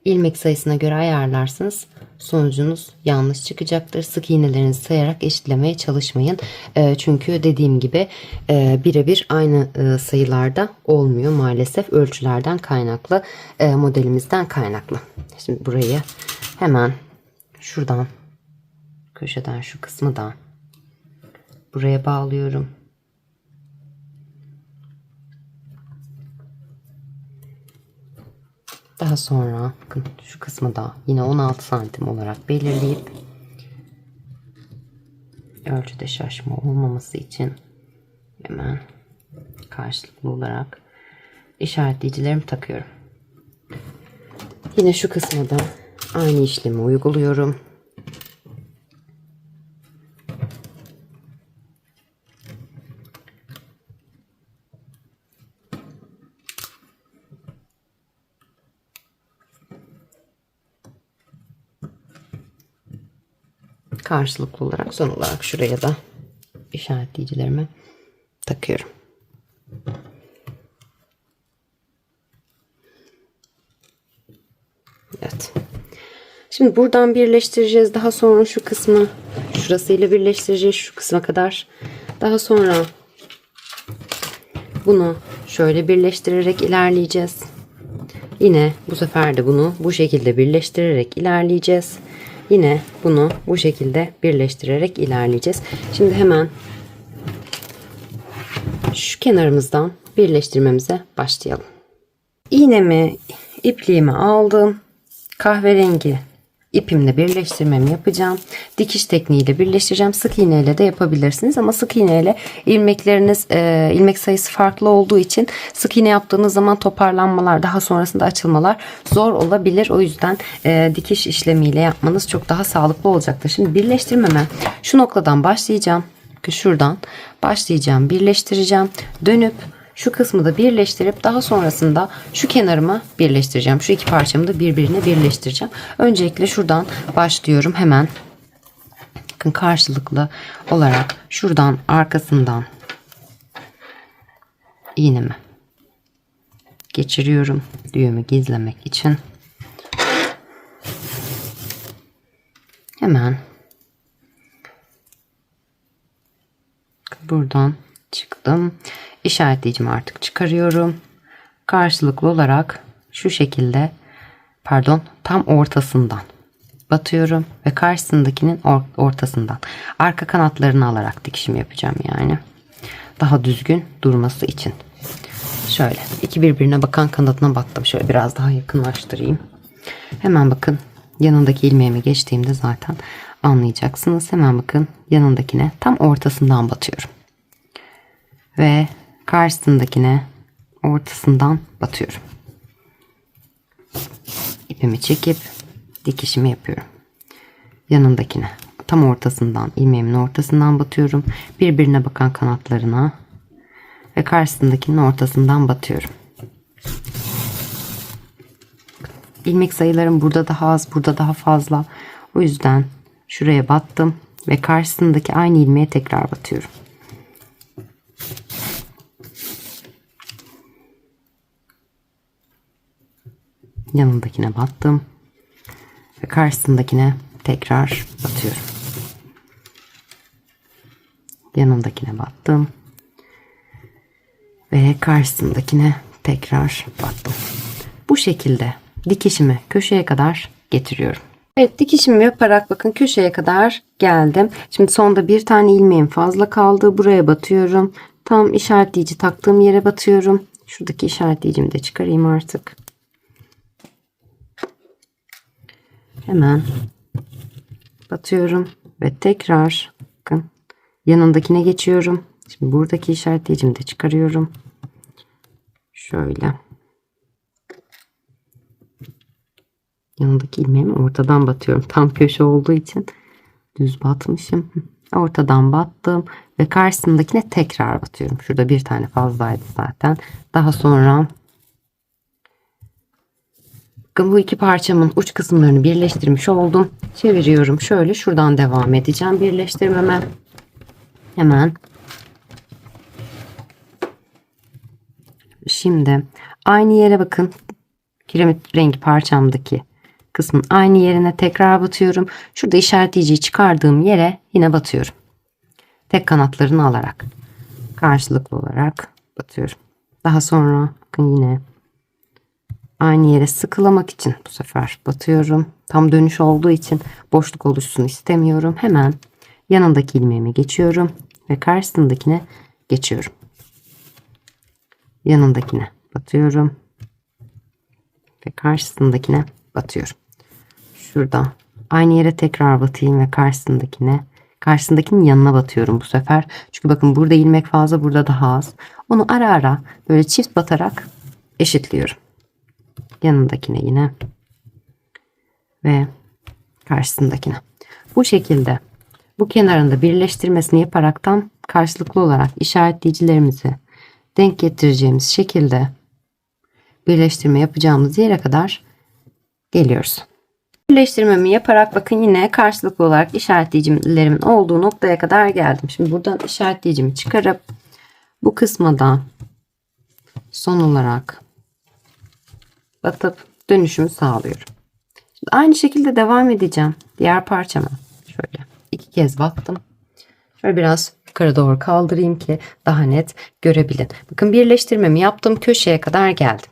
İlmek sayısına göre ayarlarsınız. Sonucunuz yanlış çıkacaktır. Sık iğnelerinizi sayarak eşitlemeye çalışmayın. Çünkü dediğim gibi birebir aynı sayılarda olmuyor maalesef. Ölçülerden kaynaklı, modelimizden kaynaklı. Şimdi burayı hemen şuradan köşeden şu kısmı da buraya bağlıyorum. Daha sonra bakın şu kısmı da yine 16 santim olarak belirleyip ölçüde şaşma olmaması için hemen karşılıklı olarak işaretleyicilerimi takıyorum. Yine şu kısmı da aynı işlemi uyguluyorum. Karşılıklı olarak son olarak şuraya da işaretleyicilerimi takıyorum. Evet. Şimdi buradan birleştireceğiz. Daha sonra şu kısmı şurasıyla birleştireceğiz. Şu kısma kadar. Daha sonra bunu şöyle birleştirerek ilerleyeceğiz. Yine bu sefer de bunu bu şekilde birleştirerek ilerleyeceğiz. Yine bunu bu şekilde birleştirerek ilerleyeceğiz. Şimdi hemen şu kenarımızdan birleştirmemize başlayalım. İğnemi, ipliğimi aldım. Kahverengi ipimle birleştirmemi yapacağım. Dikiş tekniğiyle birleştireceğim. Sık iğneyle de yapabilirsiniz ama sık iğneyle ilmekleriniz ilmek sayısı farklı olduğu için sık iğne yaptığınız zaman toparlanmalar, daha sonrasında açılmalar zor olabilir. O yüzden dikiş işlemiyle yapmanız çok daha sağlıklı olacaktır. Şimdi birleştirmeme şu noktadan başlayacağım. Şuradan başlayacağım, birleştireceğim. Dönüp şu kısmı da birleştirip daha sonrasında şu kenarımı birleştireceğim. Şu iki parçamı da birbirine birleştireceğim. Öncelikle şuradan başlıyorum. Hemen bakın karşılıklı olarak şuradan arkasından iğnemi geçiriyorum. Düğümü gizlemek için. Hemen buradan çıktım. İşaretleyicimi artık çıkarıyorum. Karşılıklı olarak şu şekilde tam ortasından batıyorum ve karşısındakinin ortasından arka kanatlarını alarak dikişim yapacağım yani. Daha düzgün durması için. Şöyle iki birbirine bakan kanadına battım. Şöyle biraz daha yakınlaştırayım. Hemen bakın yanındaki ilmeğimi geçtiğimde zaten anlayacaksınız. Hemen bakın yanındakine tam ortasından batıyorum. Ve karşısındakine ortasından batıyorum. İpimi çekip dikişimi yapıyorum. Yanındakine tam ortasından, ilmeğimin ortasından batıyorum. Birbirine bakan kanatlarına ve karşısındakinin ortasından batıyorum. İlmek sayılarım burada daha az, burada daha fazla. O yüzden şuraya battım ve karşısındaki aynı ilmeğe tekrar batıyorum. Yanındakine battım ve karşısındakine tekrar batıyorum. Yanındakine battım ve karşısındakine tekrar battım. Bu şekilde dikişimi köşeye kadar getiriyorum. Evet, dikişimi yaparak bakın köşeye kadar geldim. Şimdi sonda bir tane ilmeğim fazla kaldı. Buraya batıyorum. Tam işaretleyici taktığım yere batıyorum. Şuradaki işaretleyicimi de çıkarayım artık. Hemen batıyorum ve tekrar bakın yanındakine geçiyorum. Şimdi buradaki işaretleyicimi de çıkarıyorum. Şöyle. Yanındaki ilmeğimi ortadan batıyorum. Tam köşe olduğu için düz batmışım. Ortadan battım ve karşısındakine tekrar batıyorum. Şurada bir tane fazlaydı zaten. Daha sonra bakın bu iki parçamın uç kısımlarını birleştirmiş oldum. Çeviriyorum. Şöyle şuradan devam edeceğim birleştirmeme. Hemen. Şimdi aynı yere bakın. Kiremit rengi parçamdaki kısmın aynı yerine tekrar batıyorum. Şurada işaretleyiciyi çıkardığım yere yine batıyorum. Tek kanatlarını alarak karşılıklı olarak batıyorum. Daha sonra bakın yine aynı yere sıkılamak için bu sefer batıyorum. Tam dönüş olduğu için boşluk oluşsun istemiyorum. Hemen yanındaki ilmeğimi geçiyorum ve karşısındakine geçiyorum. Yanındakine batıyorum ve karşısındakine batıyorum. Şurada aynı yere tekrar batayım ve karşısındakinin yanına batıyorum bu sefer. Çünkü bakın burada ilmek fazla, burada daha az. Onu ara ara böyle çift batarak eşitliyorum. Yanındakine yine ve karşısındakine. Bu şekilde bu kenarında birleştirmesini yaparaktan karşılıklı olarak işaretleyicilerimizi denk getireceğimiz şekilde birleştirme yapacağımız yere kadar geliyoruz. birleştirmemi yaparak bakın yine karşılıklı olarak işaretleyicilerimin olduğu noktaya kadar geldim. Şimdi buradan işaretleyicimi çıkarıp bu kısma da son olarak batıp dönüşümü sağlıyorum. Şimdi aynı şekilde devam edeceğim. Diğer parçama şöyle 2 kez battım. Şöyle biraz yukarı doğru kaldırayım ki daha net görebilin. Bakın birleştirmemi yaptım. Köşeye kadar geldim.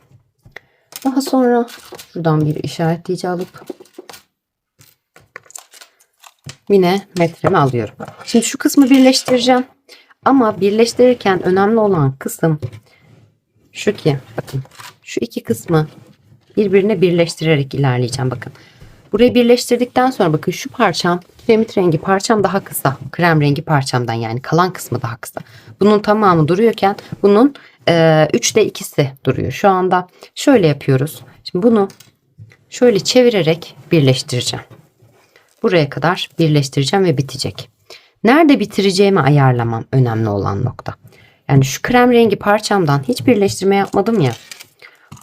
Daha sonra şuradan bir işaretleyici alıp yine metremi alıyorum. Şimdi şu kısmı birleştireceğim. Ama birleştirirken önemli olan kısım şu ki bakın şu iki kısmı birbirine birleştirerek ilerleyeceğim. Bakın burayı birleştirdikten sonra bakın şu parçam kiremit rengi parçam daha kısa. Krem rengi parçamdan yani kalan kısmı daha kısa. Bunun tamamı duruyorken bunun 3'te 2'si duruyor. Şu anda şöyle yapıyoruz. Şimdi bunu şöyle çevirerek birleştireceğim. Buraya kadar birleştireceğim ve bitecek. Nerede bitireceğimi ayarlamam önemli olan nokta. Yani şu krem rengi parçamdan hiç birleştirme yapmadım ya.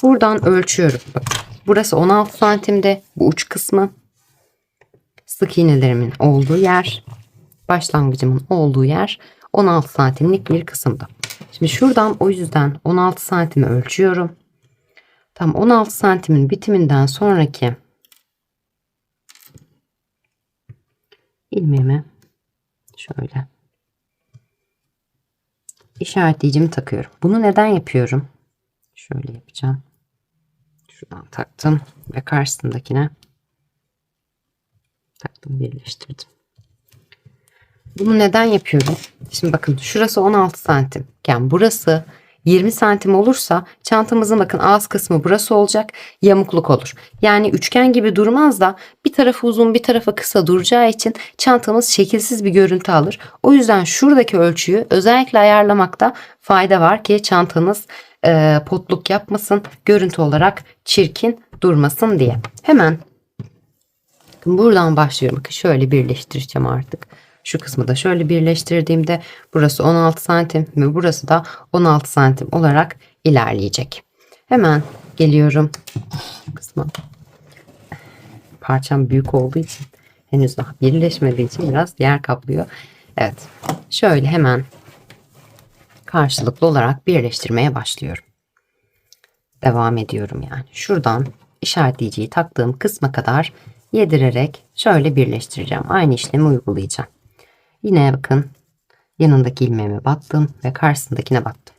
Buradan ölçüyorum. Bakın, burası 16 santimde bu uç kısmı. Sık iğnelerimin olduğu yer. Başlangıcımın olduğu yer 16 santimlik bir kısımda. Şimdi şuradan o yüzden 16 santimi ölçüyorum. Tam 16 santimin bitiminden sonraki ilmeğimi şöyle işaretleyicimi takıyorum. Bunu neden yapıyorum? Şöyle yapacağım. Şuradan taktım ve karşısındakine taktım, birleştirdim. Bunu neden yapıyorum? Şimdi bakın şurası 16 santim. Yani burası 20 santim olursa çantamızın bakın ağız kısmı burası olacak. Yamukluk olur. Yani üçgen gibi durmaz da bir tarafı uzun bir tarafı kısa duracağı için çantamız şekilsiz bir görüntü alır. O yüzden şuradaki ölçüyü özellikle ayarlamakta fayda var ki çantanız potluk yapmasın. Görüntü olarak çirkin durmasın diye. Hemen buradan başlıyorum. Bakın şöyle birleştireceğim artık. Şu kısmı da şöyle birleştirdiğimde burası 16 santim ve burası da 16 santim olarak ilerleyecek. Hemen geliyorum şu kısma. Parçam büyük olduğu için henüz daha birleşmediği için biraz yer kaplıyor. Evet. Şöyle hemen karşılıklı olarak birleştirmeye başlıyorum. Devam ediyorum yani. Şuradan işaretleyiciyi taktığım kısma kadar yedirerek şöyle birleştireceğim. Aynı işlemi uygulayacağım. Yine bakın yanındaki ilmeğime battım ve karşısındakine battım.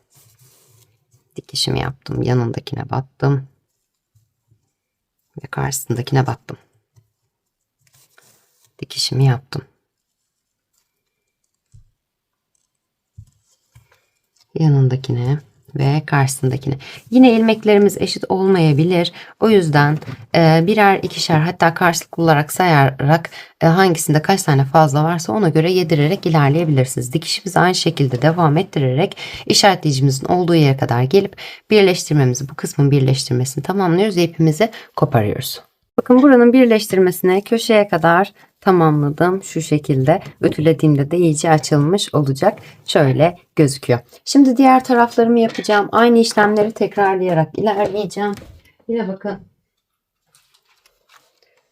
Dikişimi yaptım. Yanındakine battım ve karşısındakine battım. Dikişimi yaptım. Yanındakine ve karşısındakine. Yine ilmeklerimiz eşit olmayabilir. O yüzden birer ikişer hatta karşılıklı olarak sayarak hangisinde kaç tane fazla varsa ona göre yedirerek ilerleyebilirsiniz. Dikişimizi aynı şekilde devam ettirerek işaretleyicimizin olduğu yere kadar gelip birleştirmemizi, bu kısmın birleştirmesini tamamlıyoruz ve ipimizi koparıyoruz. Bakın buranın birleştirmesine köşeye kadar tamamladım. Şu şekilde ütülediğimde de iyice açılmış olacak. Şöyle gözüküyor. Şimdi diğer taraflarımı yapacağım. Aynı işlemleri tekrarlayarak ilerleyeceğim. Yine bakın.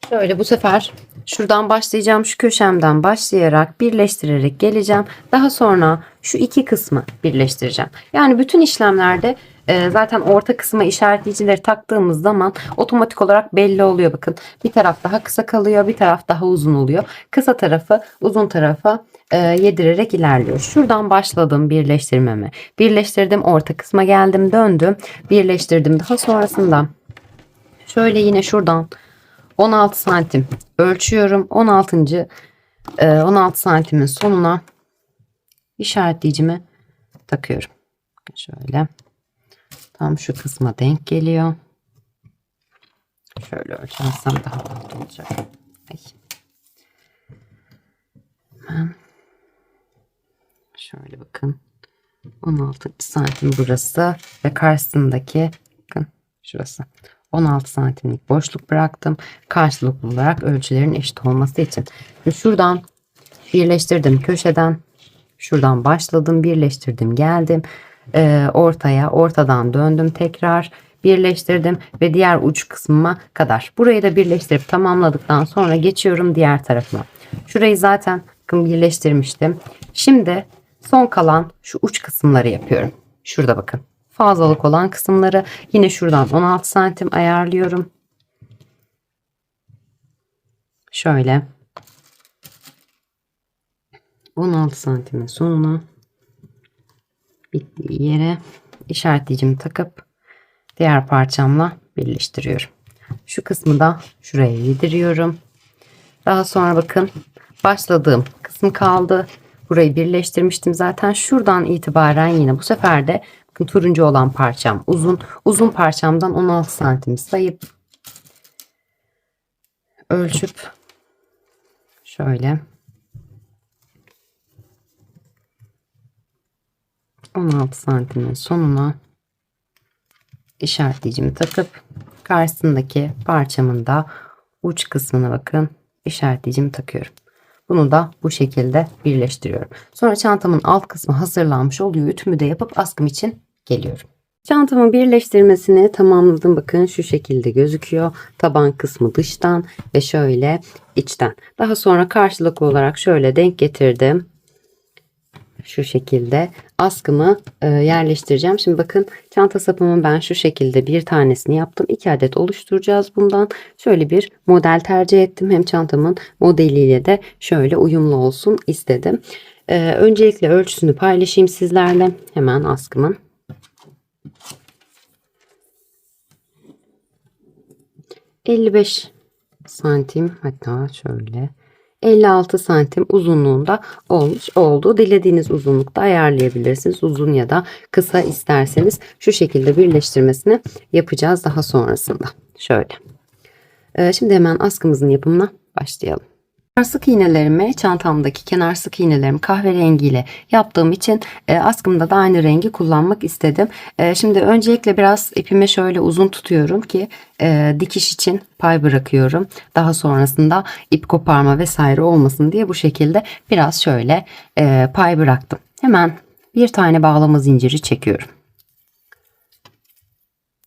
Şöyle bu sefer şuradan başlayacağım. Şu köşemden başlayarak birleştirerek geleceğim. Daha sonra şu iki kısmı birleştireceğim. Yani bütün işlemlerde zaten orta kısma işaretleyicileri taktığımız zaman otomatik olarak belli oluyor. Bakın bir taraf daha kısa kalıyor, bir taraf daha uzun oluyor. Kısa tarafı uzun tarafa yedirerek ilerliyor. Şuradan başladım birleştirmemi. Birleştirdim, orta kısma geldim, döndüm, birleştirdim. Daha sonrasında şöyle yine şuradan 16 santim ölçüyorum. 16 santimin sonuna işaretleyicimi takıyorum. Şöyle tam şu kısma denk geliyor. Şöyle ölçersem daha rahat olacak. Hemen şöyle bakın. 16 santim burası ve karşısındaki bakın şurası. 16 santimlik boşluk bıraktım. Karşılıklı olarak ölçülerin eşit olması için. Şimdi şuradan birleştirdim köşeden. Şuradan başladım, birleştirdim, geldim. Ortaya, ortadan döndüm tekrar. birleştirdim ve diğer uç kısmıma kadar. Burayı da birleştirip tamamladıktan sonra geçiyorum diğer tarafına. Şurayı zaten bakın birleştirmiştim. Şimdi son kalan şu uç kısımları yapıyorum. Şurada bakın. Fazlalık olan kısımları yine şuradan 16 santim ayarlıyorum. Şöyle 16 santimin sonuna bittiği yere işaretleyicimi takıp diğer parçamla birleştiriyorum. Şu kısmı da şuraya yediriyorum. Daha sonra bakın başladığım kısım kaldı. Burayı birleştirmiştim zaten. Şuradan itibaren yine bu sefer de bakın turuncu olan parçam uzun. Uzun parçamdan 16 santim sayıp ölçüp şöyle 16 santimin sonuna işaretleyicimi takıp karşısındaki parçamın da uç kısmına bakın işaretleyicimi takıyorum. Bunu da bu şekilde birleştiriyorum. Sonra çantamın alt kısmı hazırlanmış oluyor. Ütümü de yapıp askım için geliyorum. Çantamın birleştirmesini tamamladım. Bakın şu şekilde gözüküyor. Taban kısmı dıştan ve şöyle içten. Daha sonra karşılıklı olarak şöyle denk getirdim. Şu şekilde askımı yerleştireceğim. Şimdi bakın çanta sapımın ben şu şekilde bir tanesini yaptım. 2 adet oluşturacağız bundan. Şöyle bir model tercih ettim. Hem çantamın modeliyle de şöyle uyumlu olsun istedim. Öncelikle ölçüsünü paylaşayım sizlerle. Hemen askımın. ...55 santim hatta şöyle 56 santim uzunluğunda olmuş oldu. Dilediğiniz uzunlukta ayarlayabilirsiniz. Uzun ya da kısa isterseniz şu şekilde birleştirmesini yapacağız daha sonrasında. Şöyle. Şimdi hemen askımızın yapımına başlayalım. Sık iğnelerimi çantamdaki kenar sık iğnelerimi kahverengiyle yaptığım için askımda da aynı rengi kullanmak istedim. Şimdi öncelikle biraz ipimi şöyle uzun tutuyorum ki dikiş için pay bırakıyorum. Daha sonrasında ip koparma vesaire olmasın diye bu şekilde biraz şöyle pay bıraktım. Hemen bir tane bağlama zinciri çekiyorum.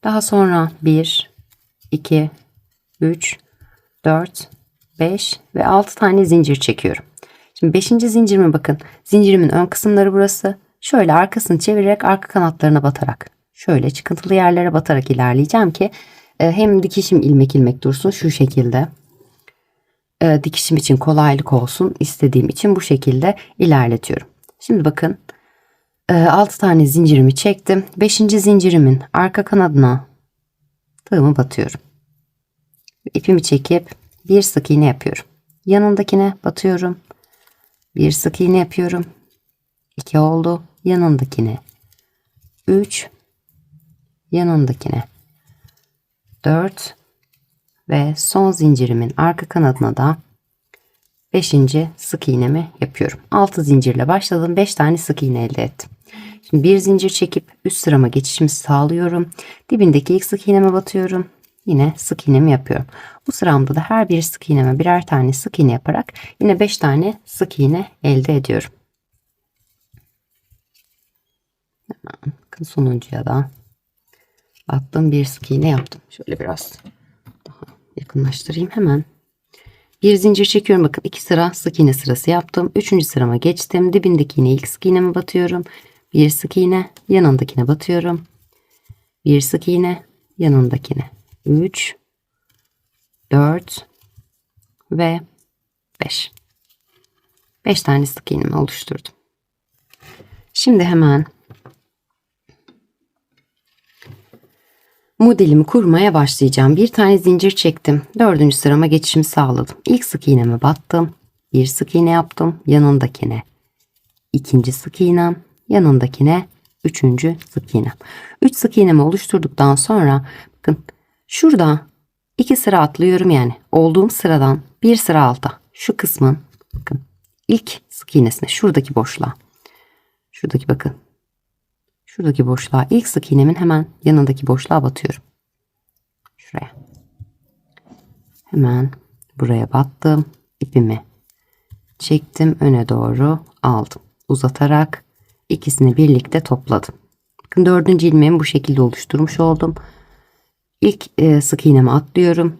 Daha sonra 1, 2, 3, 4, 5 ve 6 tane zincir çekiyorum. Şimdi 5. zincirime bakın. Zincirimin ön kısımları burası. Şöyle arkasını çevirerek arka kanatlarına batarak şöyle çıkıntılı yerlere batarak ilerleyeceğim ki hem dikişim ilmek ilmek dursun şu şekilde. Dikişim için kolaylık olsun istediğim için bu şekilde ilerletiyorum. Şimdi bakın 6 tane zincirimi çektim. 5. zincirimin arka kanadına tığımı batıyorum. İpimi çekip bir sık iğne yapıyorum. Yanındakine batıyorum. Bir sık iğne yapıyorum. 2 oldu. Yanındakine 3, yanındakine 4 ve son zincirimin arka kanadına da 5. sık iğnemi yapıyorum. 6 zincirle başladım. 5 tane sık iğne elde ettim. Şimdi bir zincir çekip üst sırama geçişimi sağlıyorum. Dibindeki ilk sık iğneme batıyorum. Yine sık iğnemi yapıyorum. Bu sıramda da her bir sık iğneme birer tane sık iğne yaparak yine 5 tane sık iğne elde ediyorum. Hemen sonuncuya da attım, bir sık iğne yaptım. Şöyle biraz daha yakınlaştırayım hemen. Bir zincir çekiyorum. Bakın 2 sıra sık iğne sırası yaptım. 3. sırama geçtim. Dibindeki yine ilk sık iğneme batıyorum. Bir sık iğne, yanındakine batıyorum. Bir sık iğne, yanındakine 3, 4 ve 5. 5 tane sık iğnemi oluşturdum. Şimdi hemen modelimi kurmaya başlayacağım. Bir tane zincir çektim. 4. sırama geçişimi sağladım. İlk sık iğneme battım. Bir sık iğne yaptım. Yanındakine 2. sık iğnem. Yanındakine 3. sık iğnem. 3 sık iğnemi oluşturduktan sonra bakın şurada 2 sıra atlıyorum, yani olduğum sıradan bir sıra alta şu kısmın bakın ilk sık iğnesine, şuradaki boşluğa, şuradaki bakın şuradaki boşluğa, ilk sık iğnemin hemen yanındaki boşluğa batıyorum. Şuraya. Hemen buraya battım. İpimi çektim. Öne doğru aldım. Uzatarak ikisini birlikte topladım. Bakın 4. ilmeğimi bu şekilde oluşturmuş oldum. İlk sık iğnemi atlıyorum.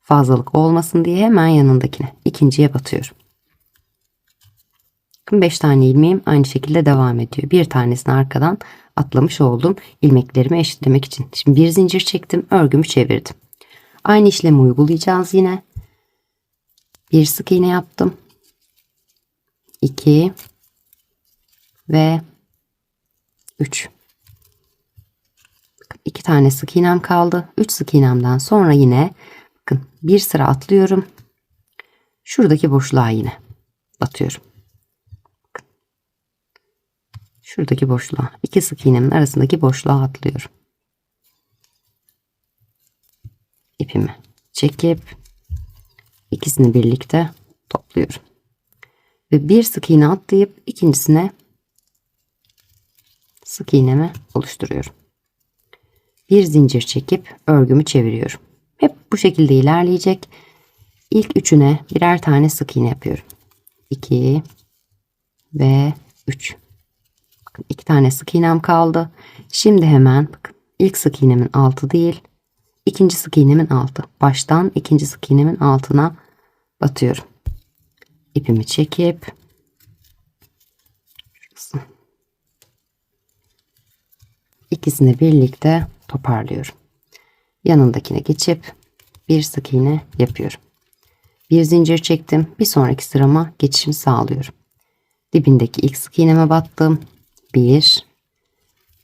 Fazlalık olmasın diye hemen yanındakine, ikinciye batıyorum. 5 tane ilmeğim aynı şekilde devam ediyor. Bir tanesini arkadan atlamış oldum ilmeklerimi eşitlemek için. Şimdi bir zincir çektim, örgümü çevirdim. Aynı işlemi uygulayacağız yine. Bir sık iğne yaptım. 2 ve 3. 2 tane sık iğnem kaldı. 3 sık iğnemden sonra yine bakın bir sıra atlıyorum. Şuradaki boşluğa yine batıyorum. Bakın. Şuradaki boşluğa, 2 sık iğnemin arasındaki boşluğa atlıyorum. İpimi çekip ikisini birlikte topluyorum. Ve bir sık iğne atlayıp ikincisine sık iğnemi oluşturuyorum. Bir zincir çekip örgümü çeviriyorum. Hep bu şekilde ilerleyecek. İlk üçüne birer tane sık iğne yapıyorum. 2 ve 3. Bakın 2 tane sık iğnem kaldı. Şimdi hemen bakın ilk sık iğnemin altı değil, ikinci sık iğnemin altı. Baştan ikinci sık iğnemin altına batıyorum. İpimi çekip ikisini birlikte toparlıyorum. Yanındakine geçip bir sık iğne yapıyorum. Bir zincir çektim. Bir sonraki sırama geçişimi sağlıyorum. Dibindeki ilk sık iğneme battım. 1,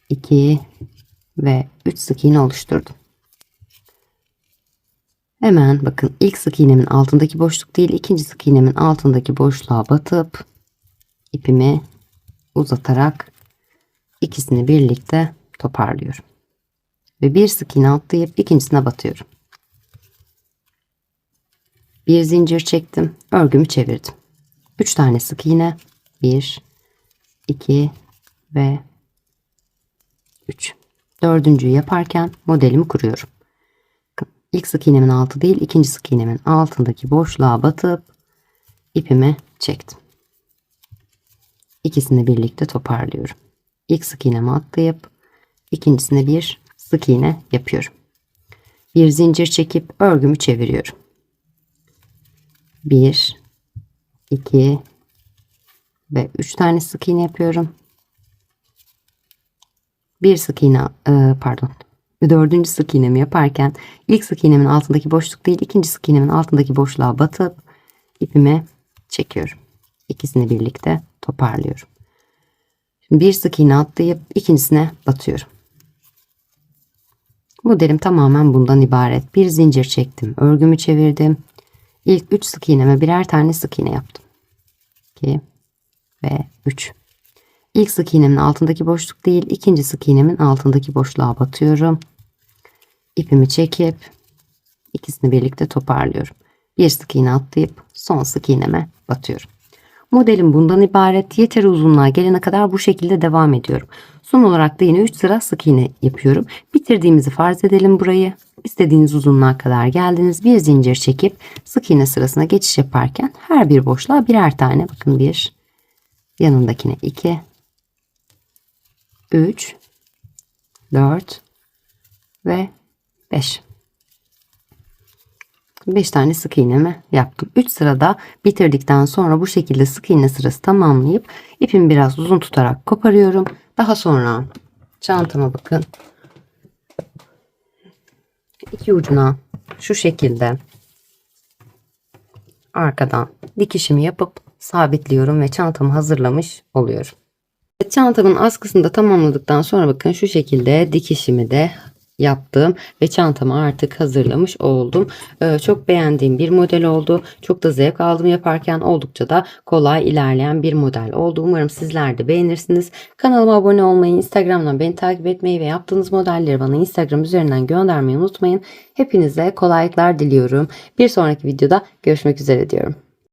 2 ve 3 sık iğne oluşturdum. Hemen bakın ilk sık iğnemin altındaki boşluk değil, ikinci sık iğnemin altındaki boşluğa batıp ipimi uzatarak ikisini birlikte toparlıyorum. Ve bir sık iğne atlayıp ikincisine batıyorum. Bir zincir çektim, örgümü çevirdim. 3 tane sık iğne, 1, 2 ve 3. Dördüncüyü yaparken modelimi kuruyorum. İlk sık iğnemin altı değil, ikinci sık iğnemin altındaki boşluğa batıp ipimi çektim. İkisini birlikte toparlıyorum. İlk sık iğnemi atlayıp ikincisine bir sık iğne yapıyorum. Bir zincir çekip örgümü çeviriyorum. 1, 2 ve 3 tane sık iğne yapıyorum. Bir sık iğne dördüncü sık iğnemi yaparken ilk sık iğnemin altındaki boşluk değil, ikinci sık iğnemin altındaki boşluğa batıp ipimi çekiyorum. İkisini birlikte toparlıyorum. Şimdi bir sık iğne atlayıp ikincisine batıyorum. Modelim tamamen bundan ibaret. Bir zincir çektim, örgümü çevirdim. İlk 3 sık iğneme birer tane sık iğne yaptım. 2 ve 3. İlk sık iğnemin altındaki boşluk değil, ikinci sık iğnemin altındaki boşluğa batıyorum. İpimi çekip ikisini birlikte toparlıyorum. Bir sık iğne atlayıp son sık iğneme batıyorum. Modelim bundan ibaret. Yeteri uzunluğa gelene kadar bu şekilde devam ediyorum. Son olarak da yine 3 sıra sık iğne yapıyorum. Bitirdiğimizi farz edelim burayı. İstediğiniz uzunluğa kadar geldiniz. Bir zincir çekip sık iğne sırasına geçiş yaparken her bir boşluğa birer tane, bakın 1, yanındakine 2, 3, 4 ve 5. 5 tane sık iğnemi yaptım. 3 sırada bitirdikten sonra bu şekilde sık iğne sırası tamamlayıp ipimi biraz uzun tutarak koparıyorum. Daha sonra çantama bakın. İki ucuna şu şekilde arkadan dikişimi yapıp sabitliyorum ve çantamı hazırlamış oluyorum. Çantamın askısını da tamamladıktan sonra bakın şu şekilde dikişimi de yaptım ve çantamı artık hazırlamış oldum. Çok beğendiğim bir model oldu. Çok da zevk aldım yaparken, oldukça da kolay ilerleyen bir model oldu. Umarım sizler de beğenirsiniz. Kanalıma abone olmayı, Instagram'dan beni takip etmeyi ve yaptığınız modelleri bana Instagram üzerinden göndermeyi unutmayın. Hepinize kolaylıklar diliyorum. Bir sonraki videoda görüşmek üzere diyorum.